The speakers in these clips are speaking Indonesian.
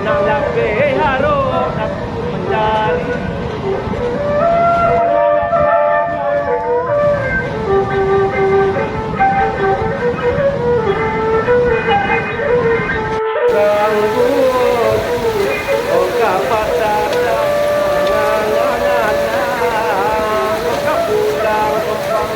nang lape haro aku mencari gangguan oh kapatata nganganana kapulang kembang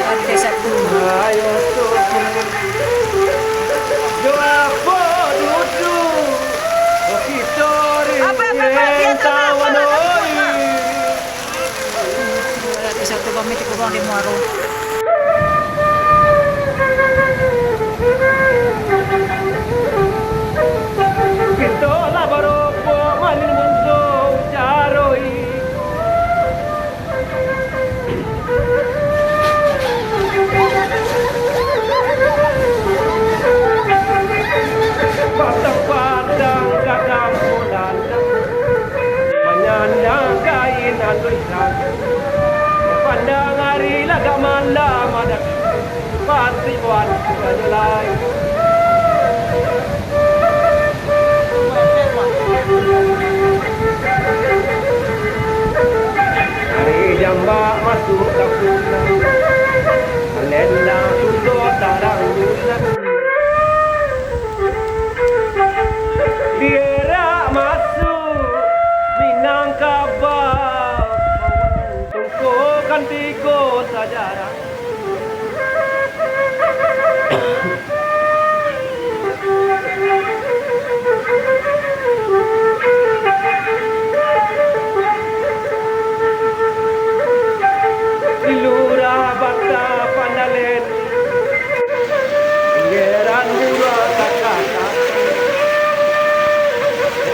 Lantai satu. ayo tuku doa duduk Okitori tawanoi Lantai satu pamit ko bang di Muaro. Kita labaro po malin mundo charoi Padang kadang modal menyandang kain aluisan pandang hari laga malam ada pasti buat bajulai hari jambak masuk ke pulang lenda tutup tarang bulan Dira masuk Minangkabau Tungkukan tiga sajarah Ilura bata pandalen Geran murah kakak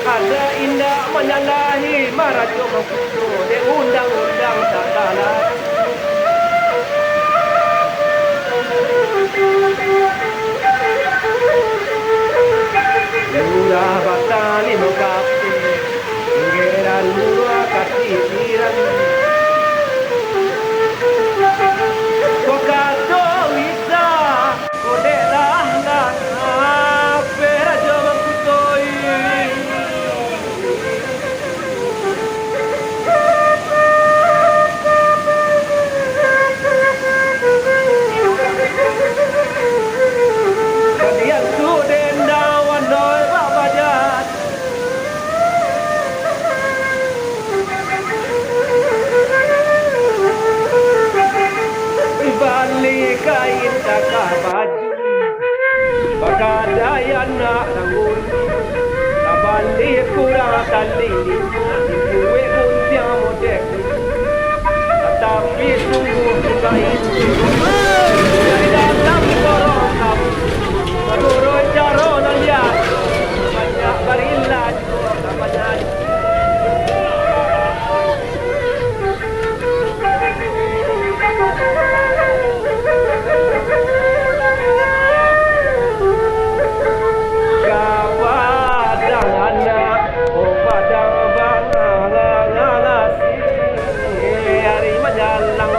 ada indah menyalahi marajo mengkutu de undang-undang tak kalah Lurah batali mokapi Inggeran murah katiran Kokato wisa Kodelah lah Perajo mengkutoi Kalian suden dawan doi babajat Ibalik kain takar baju Bagadayan nak rangun Nabalik kurang tali Ibuwe untia modek Tetapi sungguh juga itu Dari dalam korong kamu Menurut cara nalian Banyak berilah banyak Kapadang anak Oh padang bangalasi Hari menjalang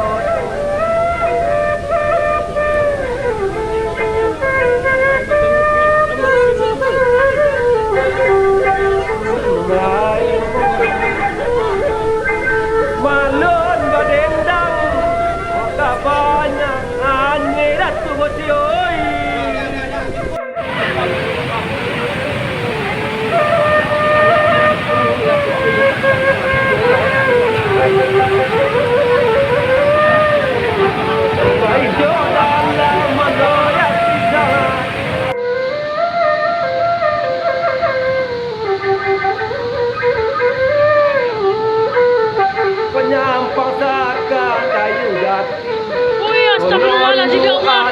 Malun badendang Maka banyak Anyi ratu bocioi Baijo dalam manoyak pisang Penyampang saka kayu gati Uy, astagfirullahaladzim ya Allah.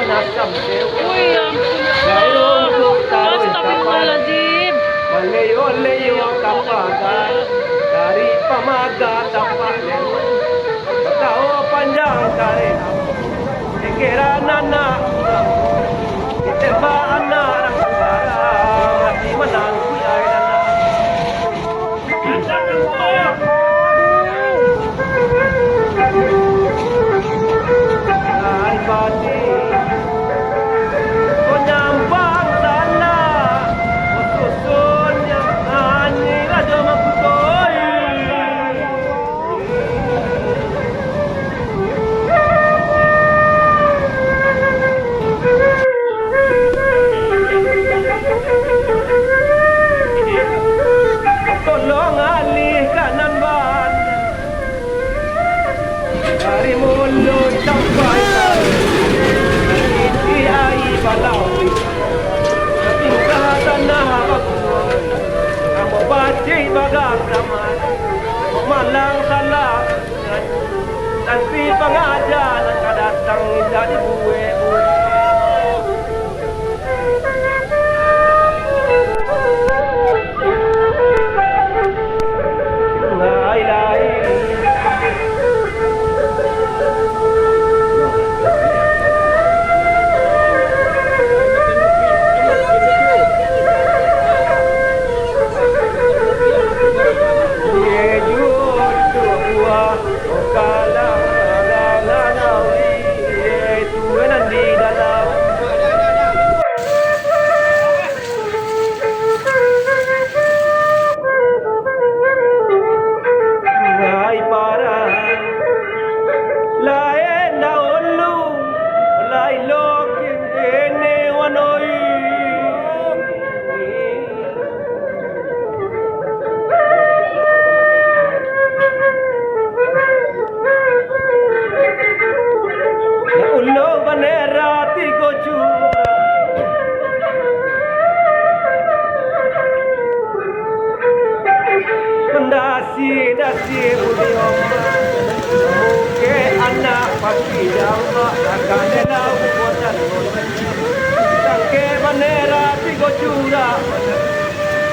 Uy, ampun ya Allah. Astagfirullahaladzim. Maleyo-leyo kapagan dari pamaga tapakan Batao panjang kare Inggeran anak Ditembak anak orang sembarang Mati menang kuyai anak Nanti pengajaran akan datang dari gue. Dasi budi oma, muke anak pasti jama akan elau bosan bosan. Sangke manera tigo cura,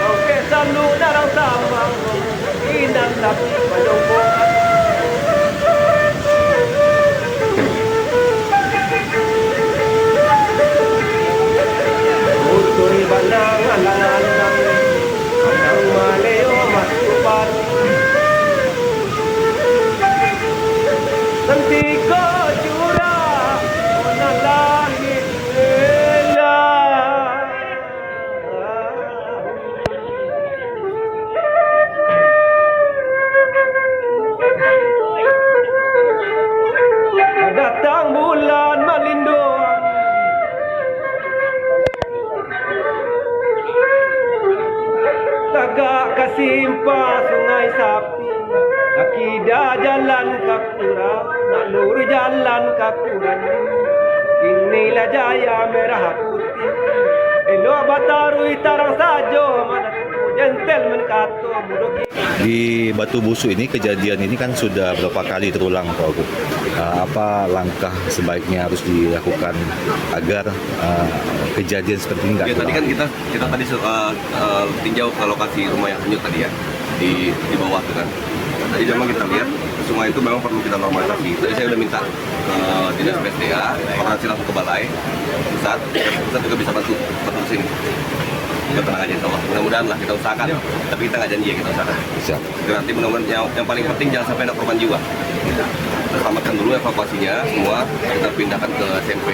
oke sandu darang sambang, inan tapi pajombongan. Uturi bandang alang-alang, alang maleo masupan. Nanti kau curah mana langit elah. Datang bulan melindung, tagak kasimpah sungai sapi. Akidah jalan kakura, nalur jalan kakuran. Inilah jaya merah putih. Elo batarui tarang sajo, mana gentleman kato mudok. Di Batu Busuk ini kejadian ini kan sudah berapa kali terulang Pak Ogut. Apa langkah sebaiknya harus dilakukan agar kejadian seperti ini nggak ya, tadi kan kita tadi tinjau ke lokasi rumah yang hanyut tadi ya di bawah itu kan. Tadi memang kita lihat sungai itu memang perlu kita normalisasi. Tadi saya udah minta ke dinas PSDA, koordinasi langsung ke balai pusat juga bisa bantu sini. Kita tenang aja, insya Allah. Mudah-mudahan lah kita usahakan. Tapi kita nggak janji ya kita usahakan. Siap. Nanti mudah-mudahan yang paling penting jangan sampai ada korban jiwa. Kita selamatkan dulu evakuasinya semua. Kita pindahkan ke SMP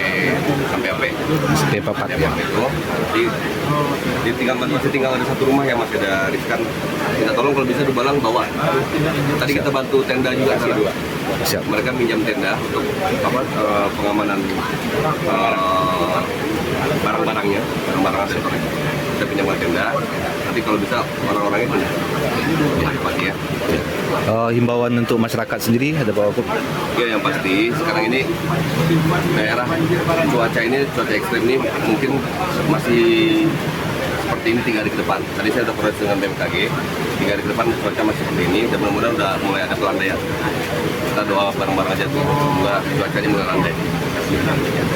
sampai AP. SMP 4 ya. Di tinggal ada satu rumah yang masih ada riskan. Kita tolong kalau bisa dibalang bawa. Tadi kita bantu tenda juga sih dua. Siap. Mereka minjam tenda untuk pengamanan barang-barangnya, barang-barang asesornya. Kita pinjamkan tenda. Nanti kalau bisa orang-orangnya punya. Ya, pasti ya. Himbauan untuk masyarakat sendiri ada Pak Ogut? Ya yang pasti sekarang ini daerah cuaca ekstrim ini mungkin masih seperti ini 3 hari ke depan. Tadi saya sudah koordinasi dengan BMKG, 3 hari ke depan cuaca masih seperti ini dan mudah-mudahan udah mulai ada pelandaian. Kita doa bareng-bareng aja tuh, semoga cuacanya mulai landai.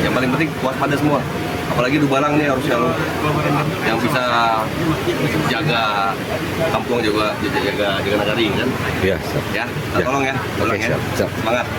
Yang paling penting waspada semua. Apalagi Dubalang nih harus yang bisa jaga kampung, jaga nagari kan. Iya, siap. Ya, kita tolong ya, tolong Oke, ya. siap. Semangat.